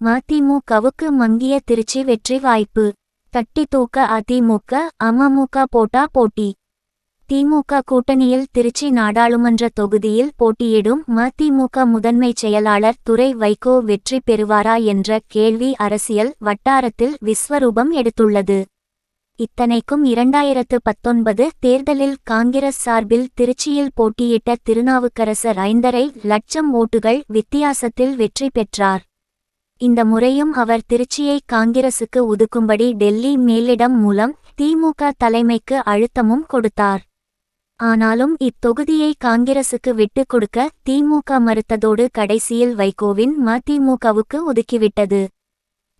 மதிமுகவுக்கு மங்கிய திருச்சி வெற்றி வாய்ப்பு. தட்டி தூக்க அதிமுக அமமுக போட்டா போட்டி. திமுக கூட்டணியில் திருச்சி நாடாளுமன்ற தொகுதியில் போட்டியிடும் மதிமுக முதன்மை செயலாளர் துரை வைகோ வெற்றி பெறுவாரா என்ற கேள்வி அரசியல் வட்டாரத்தில் விஸ்வரூபம் எடுத்துள்ளது. இத்தனைக்கும் 2019 தேர்தலில் காங்கிரஸ் சார்பில் திருச்சியில் போட்டியிட்ட திருநாவுக்கரசர் 5.5 லட்சம் ஓட்டுகள் வித்தியாசத்தில் வெற்றி பெற்றார். இந்த முறையும் அவர் திருச்சியை காங்கிரசுக்கு ஒதுக்கும்படி டெல்லி மேலிடம் மூலம் திமுக தலைமைக்கு அழுத்தமும் கொடுத்தார். ஆனாலும் இத்தொகுதியை காங்கிரசுக்கு விட்டுக் கொடுக்க திமுக மறுத்ததோடு கடைசியில் வைகோவின் மதிமுகவுக்கு ஒதுக்கிவிட்டது.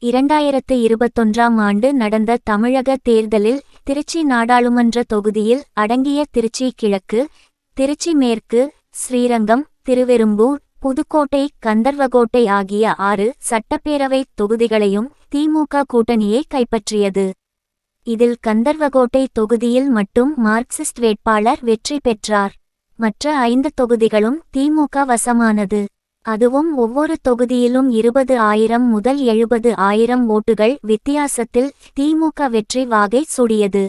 2021ஆம் ஆண்டு நடந்த தமிழக தேர்தலில் திருச்சி நாடாளுமன்ற தொகுதியில் அடங்கிய திருச்சி கிழக்கு, திருச்சி மேற்கு, ஸ்ரீரங்கம், திருவெரும்பூர், புதுக்கோட்டை, கந்தர்வகோட்டை ஆகிய 6 சட்டப்பேரவை தொகுதிகளையும் திமுக கூட்டணியே கைப்பற்றியது. இதில் கந்தர்வகோட்டை தொகுதியில் மட்டும் மார்க்சிஸ்ட் வேட்பாளர் வெற்றி பெற்றார். மற்ற 5 தொகுதிகளும் திமுக வசமானது. அதுவும் ஒவ்வொரு தொகுதியிலும் 20,000 முதல் 70,000 ஓட்டுகள் வித்தியாசத்தில் திமுக வெற்றி வாகை சூடியது.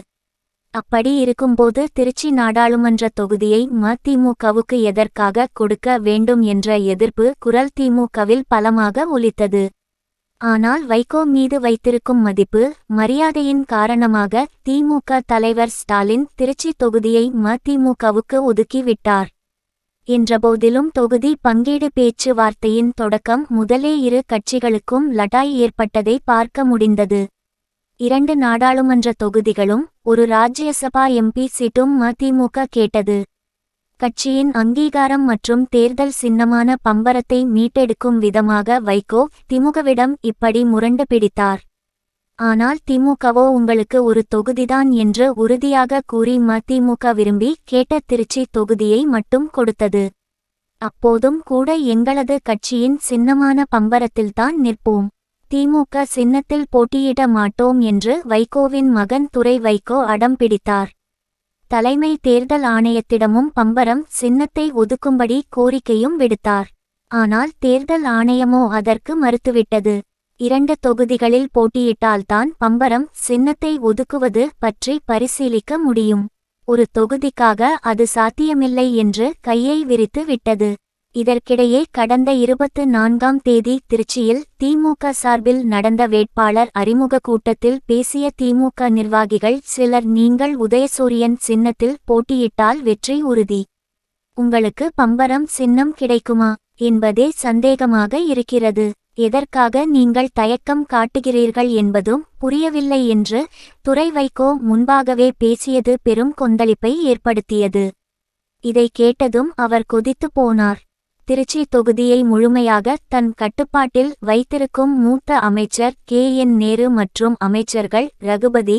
அப்படி இருக்கும்போது திருச்சி நாடாளுமன்ற தொகுதியை மதிமுகவுக்கு எதற்காக கொடுக்க வேண்டும் என்ற எதிர்ப்பு குரல் திமுகவில் பலமாக ஒலித்தது. ஆனால் வைகோ மீது வைத்திருக்கும் மதிப்பு, மரியாதையின் காரணமாக திமுக தலைவர் ஸ்டாலின் திருச்சி தொகுதியை மதிமுகவுக்கு ஒதுக்கிவிட்டார். என்றபோதிலும் தொகுதி பங்கீடு பேச்சுவார்த்தையின் தொடக்கம் முதலே இரு கட்சிகளுக்கும் லடாய் ஏற்பட்டதை பார்க்க முடிந்தது. 2 நாடாளுமன்ற தொகுதிகளும் ஒரு ராஜ்யசபா எம்பி சீட்டும் மதிமுக கேட்டது. கட்சியின் அங்கீகாரம் மற்றும் தேர்தல் சின்னமான பம்பரத்தை மீட்டெடுக்கும் விதமாக வைகோ திமுகவிடம் இப்படி முரண்டு பிடித்தார். ஆனால் திமுகவோ உங்களுக்கு ஒரு தொகுதிதான் என்று உறுதியாக கூறி மதிமுக விரும்பி கேட்ட திருச்சி தொகுதியை மட்டும் கொடுத்தது. அப்போதும் கூட எங்களது கட்சியின் சின்னமான பம்பரத்தில்தான் நிற்போம், திமுக சின்னத்தில் போட்டியிட மாட்டோம் என்று வைகோவின் மகன் துரை வைகோ அடம் பிடித்தார். தலைமை தேர்தல் ஆணையத்திடமும் பம்பரம் சின்னத்தை ஒதுக்கும்படி கோரிக்கையும் விடுத்தார். ஆனால் தேர்தல் ஆணையமோ அதற்கு மறுத்துவிட்டது. 2 தொகுதிகளில் போட்டியிட்டால்தான் பம்பரம் சின்னத்தை ஒதுக்குவது பற்றி பரிசீலிக்க முடியும். ஒரு தொகுதிக்காக அது சாத்தியமில்லை என்று கையை விரித்து விட்டது. இதற்கிடையே கடந்த 24ஆம் தேதி திருச்சியில் திமுக சார்பில் நடந்த வேட்பாளர் அறிமுக கூட்டத்தில் பேசிய திமுக நிர்வாகிகள் சிலர் நீங்கள் உதயசூரியன் சின்னத்தில் போட்டியிட்டால் வெற்றி உறுதி, உங்களுக்கு பம்பரம் சின்னம் கிடைக்குமா என்பதே சந்தேகமாக இருக்கிறது, எதற்காக நீங்கள் தயக்கம் காட்டுகிறீர்கள் என்பதும் புரியவில்லை என்று துரை வைகோ முன்பாகவே பேசியது பெரும் கொந்தளிப்பை ஏற்படுத்தியது. இதை கேட்டதும் அவர் கொதித்து போனார். திருச்சி தொகுதியை முழுமையாக தன் கட்டுப்பாட்டில் வைத்திருக்கும் மூத்த அமைச்சர் KN நேரு மற்றும் அமைச்சர்கள் ரகுபதி,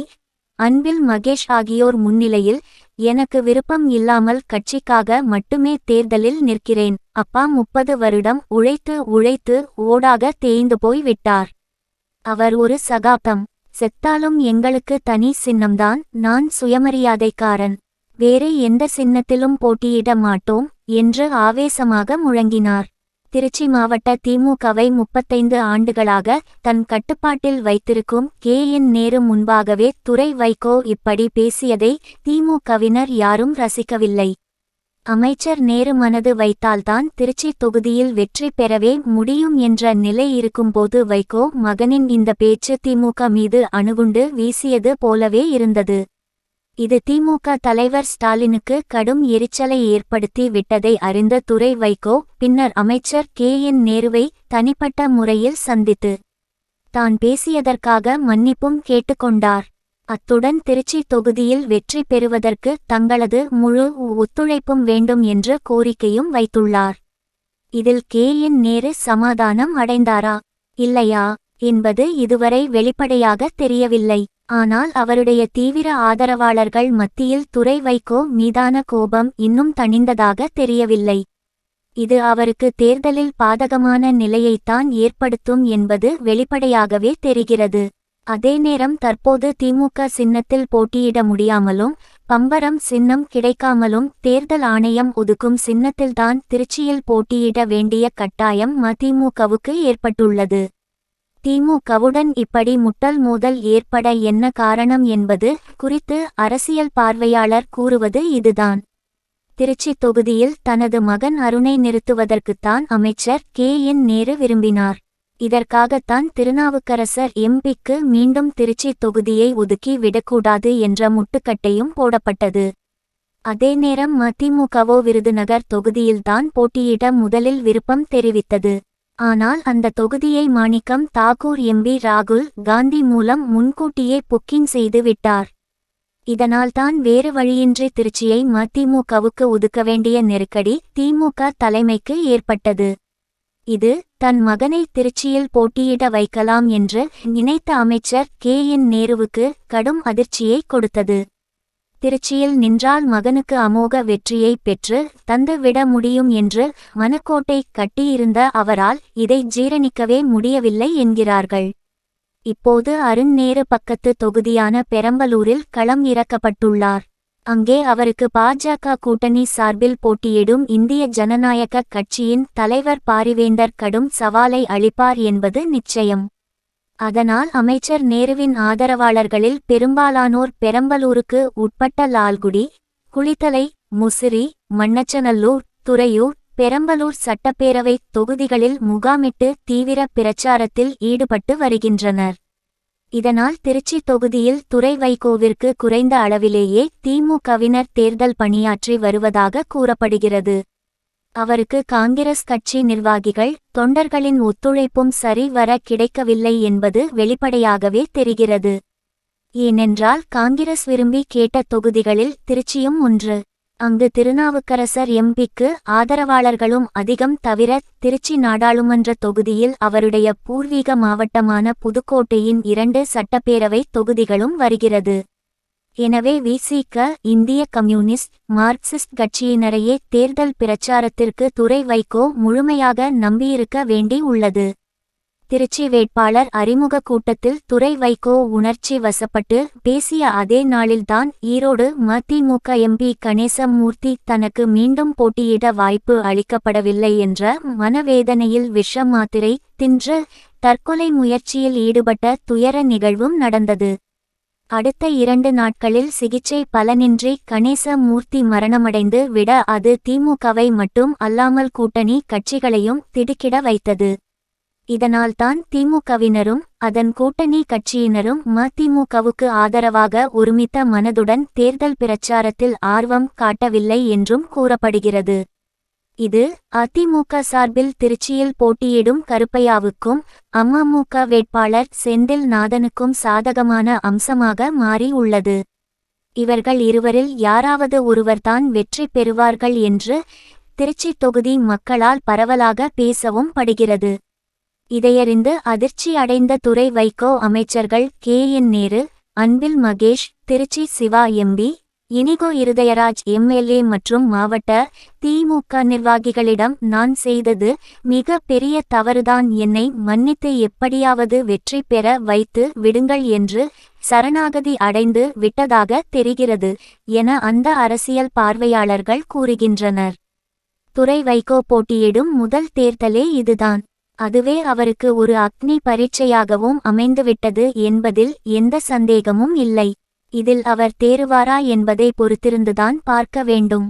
அன்பில் மகேஷ் ஆகியோர் முன்னிலையில் எனக்கு விருப்பம் இல்லாமல் கட்சிக்காக மட்டுமே தேர்தலில் நிற்கிறேன், அப்பா 30 வருடம் உழைத்து ஓடாக தேய்ந்து போய் விட்டார், அவர் ஒரு சகாப்தம், செத்தாலும் எங்களுக்கு தனி சின்னம்தான், நான் சுயமரியாதைக்காரன், வேறு எந்த சின்னத்திலும் போட்டியிட மாட்டோம் என்று ஆவேசமாக முழங்கினார். திருச்சி மாவட்ட திமுகவை 35 ஆண்டுகளாக தன் கட்டுப்பாட்டில் வைத்திருக்கும் KN நேரு முன்பாகவே துரை வைகோ இப்படி பேசியதை திமுகவினர் யாரும் ரசிக்கவில்லை. அமைச்சர் நேரு மனது வைத்தால்தான் திருச்சி தொகுதியில் வெற்றி பெறவே முடியும் என்ற நிலை இருக்கும்போது வைகோ மகனின் இந்த பேச்சு திமுக மீது அணுகுண்டு வீசியது போலவே இருந்தது. இது திமுக தலைவர் ஸ்டாலினுக்கு கடும் எரிச்சலை ஏற்படுத்தி விட்டதை அறிந்த துரை வைகோ பின்னர் அமைச்சர் KN நேருவை தனிப்பட்ட முறையில் சந்தித்து தான் பேசியதற்காக மன்னிப்பும் கேட்டுக்கொண்டார். அத்துடன் திருச்சி தொகுதியில் வெற்றி பெறுவதற்கு தங்களது முழு ஒத்துழைப்பும் வேண்டும் என்ற கோரிக்கையும் வைத்துள்ளார். இதில் KN நேரு சமாதானம் அடைந்தாரா இல்லையா என்பது இதுவரை வெளிப்படையாக தெரியவில்லை. ஆனால் அவருடைய தீவிர ஆதரவாளர்கள் மத்தியில் துரை வைகோ மீதான கோபம் இன்னும் தணிந்ததாக தெரியவில்லை. இது அவருக்கு தேர்தலில் பாதகமான நிலையைத்தான் ஏற்படுத்தும் என்பது வெளிப்படையாகவே தெரிகிறது. அதே நேரம் தற்போது திமுக சின்னத்தில் போட்டியிட முடியாமலும் பம்பரம் சின்னம் கிடைக்காமலும் தேர்தல் ஆணையம் ஒதுக்கும் சின்னத்தில்தான் திருச்சியில் போட்டியிட வேண்டிய கட்டாயம் மதிமுகவுக்கு ஏற்பட்டுள்ளது. திமுகவுடன் இப்படி முட்டல் மோதல் ஏற்பட என்ன காரணம் என்பது குறித்து அரசியல் பார்வையாளர் கூறுவது இதுதான். திருச்சி தொகுதியில் தனது மகன் அருணை நிறுத்துவதற்குத்தான் அமைச்சர் கே.என். நேரு விரும்பினார். இதற்காகத்தான் திருநாவுக்கரசர் எம்பிக்கு மீண்டும் திருச்சி தொகுதியை ஒதுக்கி விடக்கூடாது என்ற முட்டுக்கட்டையும் போடப்பட்டது. அதே நேரம் மதிமுகவோ விருதுநகர் தொகுதியில்தான் போட்டியிட முதலில் விருப்பம் தெரிவித்தது. ஆனால் அந்த தொகுதியை மாணிக்கம் தாக்கூர் எம்பி ராகுல் காந்தி மூலம் முன்கூட்டியே புக்கிங் செய்து விட்டார். இதனால்தான் வேறு வழியின்றி திருச்சியை மதிமுகவுக்கு ஒதுக்க வேண்டிய நெருக்கடி திமுக தலைமைக்கு ஏற்பட்டது. இது தன் மகனை திருச்சியில் போட்டியிட வைக்கலாம் என்று நினைத்த அமைச்சர் கே.என். நேருவுக்கு கடும் அதிர்ச்சியை கொடுத்தது. திருச்சியில் நின்றால் மகனுக்கு அமோக வெற்றியை பெற்று தந்து விட முடியும் என்று மனக்கோட்டை கட்டியிருந்த அவரால் இதை ஜீரணிக்கவே முடியவில்லை என்கிறார்கள். இப்போது அருண் நேரு பக்கத்து தொகுதியான பெரம்பலூரில் களம் இறக்கப்பட்டுள்ளார். அங்கே அவருக்கு பாஜக கூட்டணி சார்பில் போட்டியிடும் இந்திய ஜனநாயக கட்சியின் தலைவர் பாரிவேந்தர் கடும் சவாலை அளிப்பார் என்பது நிச்சயம். அதனால் அமைச்சர் நேருவின் ஆதரவாளர்களில் பெரும்பாலானோர் பெரம்பலூருக்கு உட்பட்ட லால்குடி, குளித்தலை, முசிறி, மண்ணச்சநல்லூர், துறையூர், பெரம்பலூர் சட்டப்பேரவை தொகுதிகளில் முகாமிட்டு தீவிர பிரச்சாரத்தில் ஈடுபட்டு வருகின்றனர். இதனால் திருச்சி தொகுதியில் துரை வைகோவிற்கு குறைந்த அளவிலேயே திமுகவினர் தேர்தல் பணியாற்றி வருவதாக கூறப்படுகிறது. அவருக்கு காங்கிரஸ் கட்சி நிர்வாகிகள், தொண்டர்களின் ஒத்துழைப்பும் சரி வர கிடைக்கவில்லை என்பது வெளிப்படையாகவே தெரிகிறது. ஏனென்றால் காங்கிரஸ் விரும்பி கேட்ட தொகுதிகளில் திருச்சியும் ஒன்று. அங்கு திருநாவுக்கரசர் எம்பிக்கு ஆதரவாளர்களும் அதிகம். தவிர திருச்சி நாடாளுமன்ற தொகுதியில் அவருடைய பூர்வீக மாவட்டமான புதுக்கோட்டையின் 2 சட்டப்பேரவை தொகுதிகளும் வருகிறது. எனவே விசிக, இந்திய கம்யூனிஸ்ட், மார்க்சிஸ்ட் கட்சியினரையே தேர்தல் பிரச்சாரத்திற்கு துரை வைகோ முழுமையாக நம்பியிருக்க வேண்டி உள்ளது. திருச்சி வேட்பாளர் அறிமுக கூட்டத்தில் துரை வைகோ உணர்ச்சி வசப்பட்டு பேசிய அதே நாளில்தான் ஈரோடு மதிமுக எம்பி கணேசமூர்த்தி தனக்கு மீண்டும் போட்டியிட வாய்ப்பு அளிக்கப்படவில்லை என்ற மனவேதனையில் விஷ மாத்திரை தின்று தற்கொலை முயற்சியில் ஈடுபட்ட துயர நிகழ்வும் நடந்தது. அடுத்த 2 நாட்களில் சிகிச்சை பலனின்றி கணேசமூர்த்தி மரணமடைந்து விட அது திமுகவை மட்டும் அல்லாமல் கூட்டணி கட்சிகளையும் திடுக்கிட வைத்தது. இதனால்தான் திமுகவினரும் அதன் கூட்டணி கட்சியினரும் மதிமுகவுக்கு ஆதரவாக ஒருமித்த மனதுடன் தேர்தல் பிரச்சாரத்தில் ஆர்வம் காட்டவில்லை என்றும் கூறப்படுகிறது. இது அதிமுக சார்பில் திருச்சியில் போட்டியிடும் கருப்பையாவுக்கும் அமமுக வேட்பாளர் செந்தில் நாதனுக்கும் சாதகமான அம்சமாக மாறி உள்ளது. இவர்கள் இருவரில் யாராவது ஒருவர்தான் வெற்றி பெறுவார்கள் என்று திருச்சி தொகுதி மக்களால் பரவலாக பேசவும் படுகிறது. இதையறிந்து அதிர்ச்சி அடைந்த துரை வைகோ அமைச்சர்கள் K.N.. Nehru, Anbil Mahesh, Trichy Siva MP, Inigo Irudayaraj MLA மற்றும் மாவட்ட திமுக நிர்வாகிகளிடம் நான் செய்தது மிக பெரிய தவறுதான், என்னை மன்னித்து எப்படியாவது வெற்றி பெற வைத்து விடுங்கள் என்று சரணாகதி அடைந்து விட்டதாக தெரிகிறது என அந்த அரசியல் பார்வையாளர்கள் கூறுகின்றனர். துரை வைகோ போட்டியிடும் முதல் தேர்தலே இதுதான். அதுவே அவருக்கு ஒரு அக்னி பரீட்சையாகவும் அமைந்துவிட்டது என்பதில் எந்த சந்தேகமும் இல்லை. இதில் அவர் தேறுவாரா என்பதை பொறுத்திருந்துதான் பார்க்க வேண்டும்.